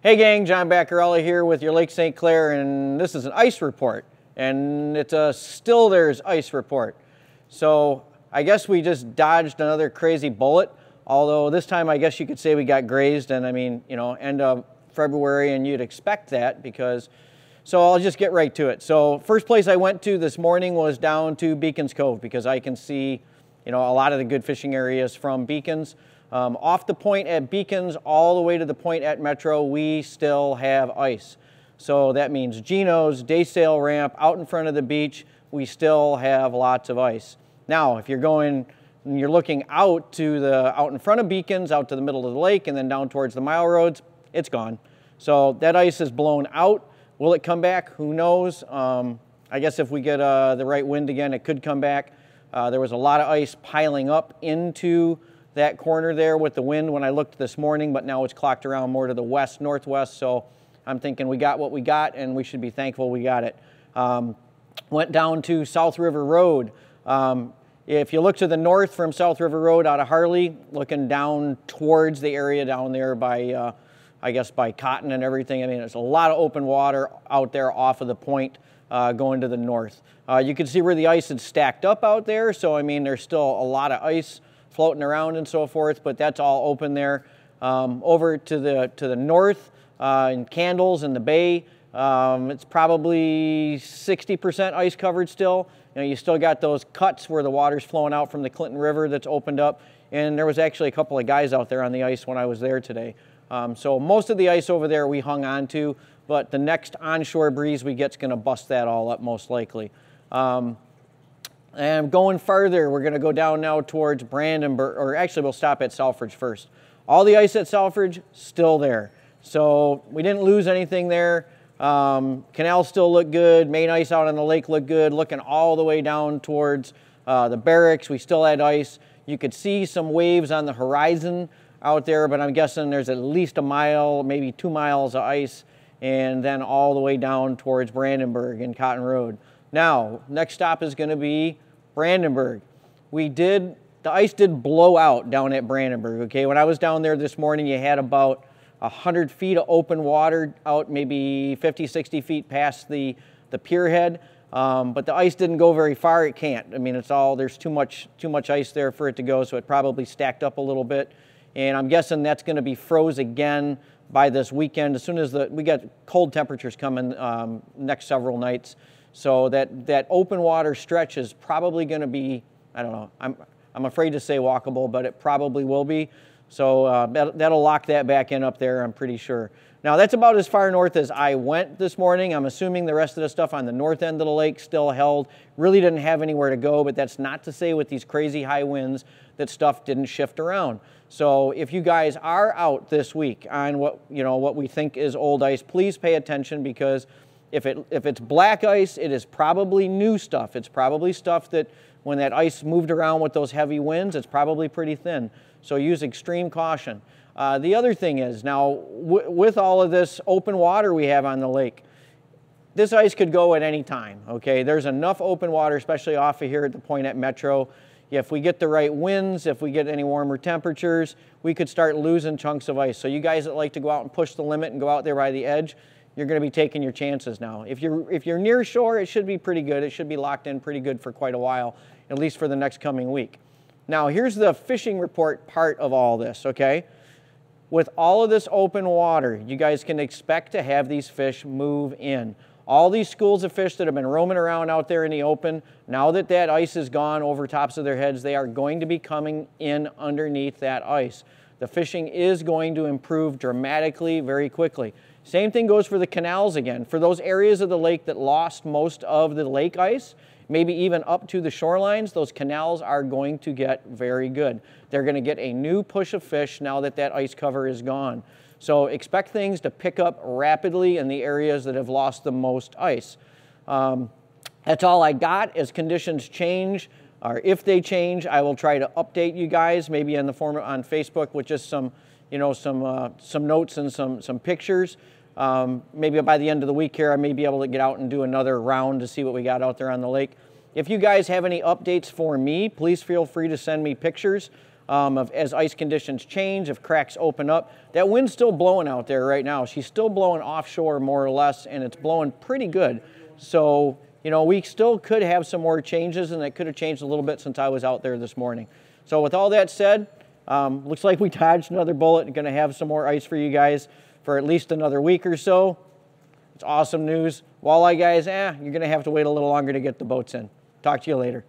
Hey gang, John Bacarella here with your Lake St. Clair, and this is an ice report, and it's a still there's ice report. So I guess we just dodged another crazy bullet, although this time I guess you could say we got grazed, and I mean, you know, end of February, and you'd expect that because, so I'll just get right to it. So first place I went to this morning was down to Beacons Cove because I can see, you know, a lot of the good fishing areas from Beacons. Off the point at Beacons all the way to the point at Metro, we still have ice. So that means Geno's, day sail ramp, out in front of the beach, we still have lots of ice. Now, if you're going and you're looking out in front of Beacons, out to the middle of the lake and then down towards the mile roads, it's gone. So that ice is blown out. Will it come back? Who knows? I guess if we get the right wind again, it could come back. There was a lot of ice piling up into that corner there with the wind when I looked this morning, but now it's clocked around more to the west, northwest, so I'm thinking we got what we got and we should be thankful we got it. Went down to South River Road. If you look to the north from South River Road out of Harley, looking down towards the area down there by, I guess by Cotton and everything, I mean, there's a lot of open water out there off of the point going to the north. You can see where the ice had stacked up out there, so I mean, there's still a lot of ice floating around and so forth, but that's all open there. Over to the north in Candles and the bay, it's probably 60% ice covered still. You know, you still got those cuts where the water's flowing out from the Clinton River that's opened up, and there was actually a couple of guys out there on the ice when I was there today. So most of the ice over there we hung on to, but the next onshore breeze we get's gonna bust that all up most likely. And going farther, we're going to go down now towards Brandenburg, or actually we'll stop at Selfridge first. All the ice at Selfridge, still there. So we didn't lose anything there. Canals still look good. Main ice out on the lake looked good. Looking all the way down towards the barracks, we still had ice. You could see some waves on the horizon out there, but I'm guessing there's at least a mile, maybe 2 miles of ice, and then all the way down towards Brandenburg and Cotton Road. Now, next stop is going to be Brandenburg. The ice did blow out down at Brandenburg, okay? When I was down there this morning, you had about 100 feet of open water out, maybe 50, 60 feet past the pier head, but the ice didn't go very far. It can't. I mean, there's too much ice there for it to go, so it probably stacked up a little bit, and I'm guessing that's going to be froze again by this weekend, as soon as we got cold temperatures coming next several nights. So that open water stretch is probably going to be, I don't know, I'm afraid to say walkable, but it probably will be. So that'll lock that back in up there, I'm pretty sure. Now that's about as far north as I went this morning. I'm assuming the rest of the stuff on the north end of the lake still held. Really didn't have anywhere to go, but that's not to say with these crazy high winds that stuff didn't shift around. So if you guys are out this week on what we think is old ice, please pay attention, because if it's black ice, it is probably new stuff. It's probably stuff that when that ice moved around with those heavy winds, it's probably pretty thin. So use extreme caution. The other thing is, now with all of this open water we have on the lake, this ice could go at any time, okay? There's enough open water, especially off of here at the point at Metro. If we get the right winds, if we get any warmer temperatures, we could start losing chunks of ice. So you guys that like to go out and push the limit and go out there by the edge, you're going to be taking your chances now. If you're near shore, it should be pretty good. It should be locked in pretty good for quite a while, at least for the next coming week. Now, here's the fishing report part of all this, okay? With all of this open water, you guys can expect to have these fish move in. All these schools of fish that have been roaming around out there in the open, now that that ice is gone over tops of their heads, they are going to be coming in underneath that ice. The fishing is going to improve dramatically very quickly. Same thing goes for the canals again. For those areas of the lake that lost most of the lake ice, maybe even up to the shorelines, those canals are going to get very good. They're going to get a new push of fish now that that ice cover is gone. So expect things to pick up rapidly in the areas that have lost the most ice. That's all I got. As conditions change, or if they change, I will try to update you guys, maybe in the form on Facebook with just some notes and some pictures. Maybe by the end of the week here, I may be able to get out and do another round to see what we got out there on the lake. If you guys have any updates for me, please feel free to send me pictures. as ice conditions change, if cracks open up. That wind's still blowing out there right now. She's still blowing offshore more or less, and it's blowing pretty good. So, you know, we still could have some more changes, and it could have changed a little bit since I was out there this morning. So with all that said, looks like we dodged another bullet and gonna have some more ice for you guys for at least another week or so. It's awesome news. Walleye guys, you're gonna have to wait a little longer to get the boats in. Talk to you later.